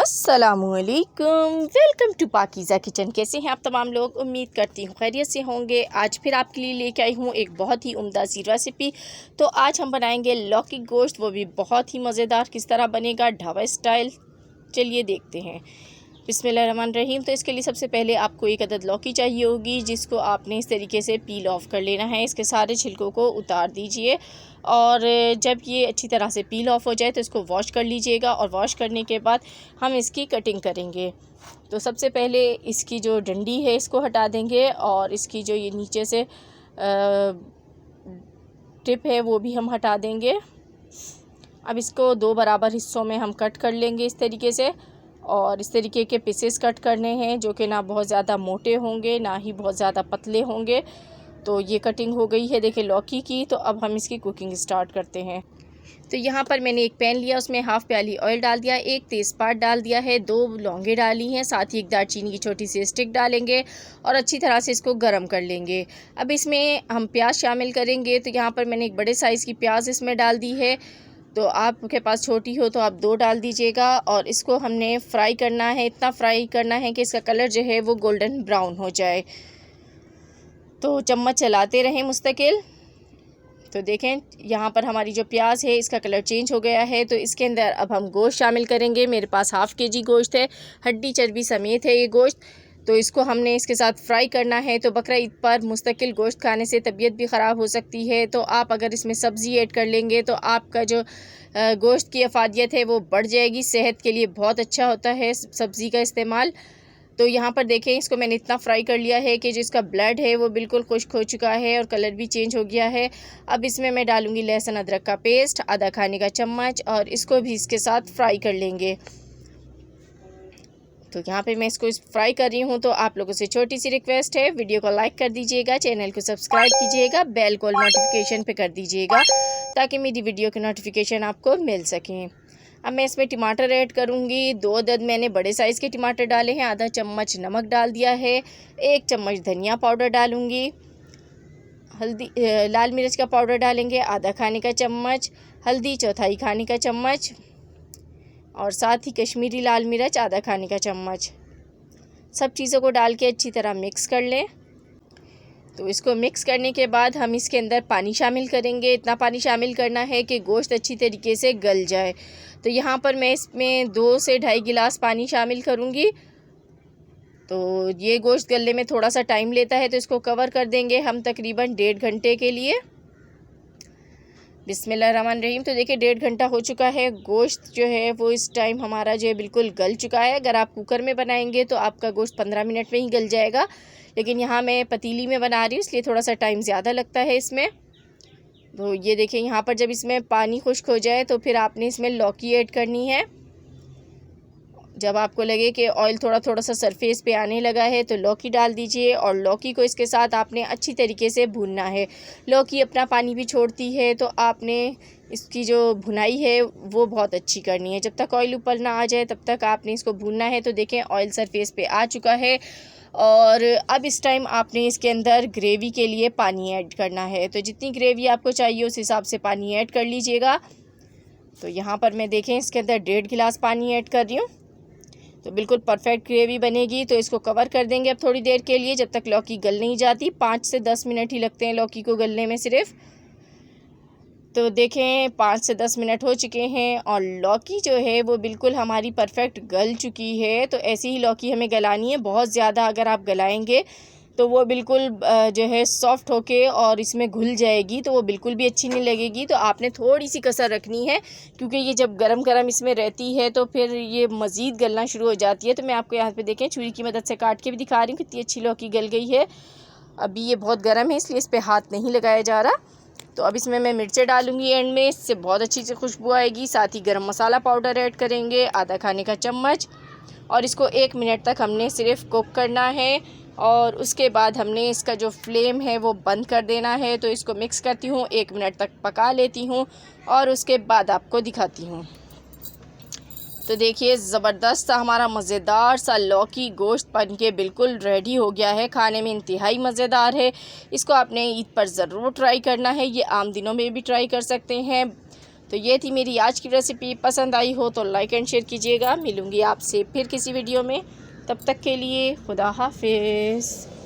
अस्सलामुअलैकुम, welcome to Pakeezah kitchen. कैसे हैं आप तमाम लोग? उम्मीद करती हूँ खैरियत से होंगे। आज फिर आपके लिए लेके आई हूँ एक बहुत ही उम्दा सी रेसिपी। तो आज हम बनाएंगे लौकी गोश्त, वो भी बहुत ही मज़ेदार। किस तरह बनेगा ढाबा स्टाइल, चलिए देखते हैं। बिस्मिल्लाहिर्रहमानिर्रहीम। तो इसके लिए सबसे पहले आपको एक अदद लौकी चाहिए होगी, जिसको आपने इस तरीके से पील ऑफ कर लेना है। इसके सारे छिलकों को उतार दीजिए और जब ये अच्छी तरह से पील ऑफ हो जाए तो इसको वॉश कर लीजिएगा। और वॉश करने के बाद हम इसकी कटिंग करेंगे। तो सबसे पहले इसकी जो डंडी है इसको हटा देंगे और इसकी जो ये नीचे से टिप है वो भी हम हटा देंगे। अब इसको दो बराबर हिस्सों में हम कट कर लेंगे इस तरीके से। और इस तरीके के पीसेस कट करने हैं, जो कि ना बहुत ज़्यादा मोटे होंगे ना ही बहुत ज़्यादा पतले होंगे। तो ये कटिंग हो गई है देखिए लौकी की। तो अब हम इसकी कुकिंग स्टार्ट करते हैं। तो यहाँ पर मैंने एक पैन लिया, उसमें हाफ़ प्याली ऑयल डाल दिया, एक तेज़पात डाल दिया है, 2 लौंगे डाली हैं, साथ ही एक दालचीनी की छोटी सी स्टिक डालेंगे और अच्छी तरह से इसको गर्म कर लेंगे। अब इसमें हम प्याज शामिल करेंगे। तो यहाँ पर मैंने एक बड़े साइज़ की प्याज इसमें डाल दी है। तो आपके पास छोटी हो तो आप 2 डाल दीजिएगा। और इसको हमने फ्राई करना है, इतना फ्राई करना है कि इसका कलर जो है वो गोल्डन ब्राउन हो जाए। तो चम्मच चलाते रहें मुस्तकिल। तो देखें यहाँ पर हमारी जो प्याज है इसका कलर चेंज हो गया है। तो इसके अंदर अब हम गोश्त शामिल करेंगे। मेरे पास हाफ़ केजी गोश्त है, हड्डी चर्बी समेत है ये गोश्त। तो इसको हमने इसके साथ फ्राई करना है। तो बकरा ईद पर मुस्तकिल गोश्त खाने से तबीयत भी ख़राब हो सकती है। तो आप अगर इसमें सब्ज़ी ऐड कर लेंगे तो आपका जो गोश्त की अफादियत है वो बढ़ जाएगी। सेहत के लिए बहुत अच्छा होता है सब्ज़ी का इस्तेमाल। तो यहाँ पर देखें इसको मैंने इतना फ्राई कर लिया है कि जो इसका ब्लड है वो बिल्कुल खुश्क हो चुका है और कलर भी चेंज हो गया है। अब इसमें मैं डालूँगी लहसुन अदरक का पेस्ट आधा खाने का चम्मच और इसको भी इसके साथ फ्राई कर लेंगे। तो यहाँ पे मैं इसको फ्राई कर रही हूँ। तो आप लोगों से छोटी सी रिक्वेस्ट है, वीडियो को लाइक कर दीजिएगा, चैनल को सब्सक्राइब कीजिएगा, बेल को नोटिफिकेशन पे कर दीजिएगा ताकि मेरी वीडियो की नोटिफिकेशन आपको मिल सकें। अब मैं इसमें टमाटर ऐड करूँगी। 2 अदद मैंने बड़े साइज़ के टमाटर डाले हैं, आधा चम्मच नमक डाल दिया है, 1 चम्मच धनिया पाउडर डालूँगी, हल्दी लाल मिर्च का पाउडर डालेंगे आधा खाने का चम्मच, हल्दी चौथाई खाने का चम्मच और साथ ही कश्मीरी लाल मिर्च आधा खाने का चम्मच। सब चीज़ों को डाल के अच्छी तरह मिक्स कर लें। तो इसको मिक्स करने के बाद हम इसके अंदर पानी शामिल करेंगे। इतना पानी शामिल करना है कि गोश्त अच्छी तरीके से गल जाए। तो यहाँ पर मैं इसमें 2 से 2.5 गिलास पानी शामिल करूँगी। तो ये गोश्त गलने में थोड़ा सा टाइम लेता है, तो इसको कवर कर देंगे हम तकरीबन 1.5 घंटे के लिए। बिस्मिल्लाहिर्रहमानिर्रहीम। तो देखिए 1.5 घंटा हो चुका है। गोश्त जो है वो इस टाइम हमारा जो है बिल्कुल गल चुका है। अगर आप कुकर में बनाएंगे तो आपका गोश्त 15 मिनट में ही गल जाएगा, लेकिन यहाँ मैं पतीली में बना रही हूँ इसलिए थोड़ा सा टाइम ज़्यादा लगता है इसमें। तो ये देखिए यहाँ पर जब इसमें पानी खुश्क हो जाए तो फिर आपने इसमें लौकी ऐड करनी है। जब आपको लगे कि ऑयल थोड़ा थोड़ा सा सरफेस पे आने लगा है तो लौकी डाल दीजिए और लौकी को इसके साथ आपने अच्छी तरीके से भूनना है। लौकी अपना पानी भी छोड़ती है, तो आपने इसकी जो भुनाई है वो बहुत अच्छी करनी है। जब तक ऑयल ऊपर ना आ जाए तब तक आपने इसको भूनना है। तो देखें ऑयल सरफेस पे आ चुका है और अब इस टाइम आपने इसके अंदर ग्रेवी के लिए पानी ऐड करना है। तो जितनी ग्रेवी आपको चाहिए उस हिसाब से पानी ऐड कर लीजिएगा। तो यहाँ पर मैं देखें इसके अंदर 1.5 गिलास पानी ऐड कर रही हूँ। तो बिल्कुल परफेक्ट ग्रेवी बनेगी। तो इसको कवर कर देंगे अब थोड़ी देर के लिए, जब तक लौकी गल नहीं जाती। 5 से 10 मिनट ही लगते हैं लौकी को गलने में सिर्फ। तो देखें 5 से 10 मिनट हो चुके हैं और लौकी जो है वो बिल्कुल हमारी परफेक्ट गल चुकी है। तो ऐसी ही लौकी हमें गलानी है। बहुत ज़्यादा अगर आप गलाएंगे तो वो बिल्कुल जो है सॉफ्ट होके और इसमें घुल जाएगी, तो वो बिल्कुल भी अच्छी नहीं लगेगी। तो आपने थोड़ी सी कसर रखनी है, क्योंकि ये जब गरम गरम इसमें रहती है तो फिर ये मज़ीद गलना शुरू हो जाती है। तो मैं आपको यहाँ पे देखें छुरी की मदद से काट के भी दिखा रही हूँ कितनी अच्छी लौकी गल गई है। अभी ये बहुत गर्म है इसलिए इस पर हाथ नहीं लगाया जा रहा। तो अब इसमें मैं मिर्चें डालूँगी एंड में, इससे बहुत अच्छी से खुशबू आएगी। साथ ही गरम मसाला पाउडर ऐड करेंगे आधा खाने का चम्मच और इसको 1 मिनट तक हमने सिर्फ कुक करना है। और उसके बाद हमने इसका जो फ्लेम है वो बंद कर देना है। तो इसको मिक्स करती हूँ, 1 मिनट तक पका लेती हूँ और उसके बाद आपको दिखाती हूँ। तो देखिए ज़बरदस्त सा हमारा मज़ेदार सा लौकी गोश्त बन के बिल्कुल रेडी हो गया है। खाने में इंतहाई मज़ेदार है। इसको आपने ईद पर ज़रूर ट्राई करना है। ये आम दिनों में भी ट्राई कर सकते हैं। तो ये थी मेरी आज की रेसिपी। पसंद आई हो तो लाइक एंड शेयर कीजिएगा। मिलूँगी आपसे फिर किसी वीडियो में, तब तक के लिए खुदा हाफिज़।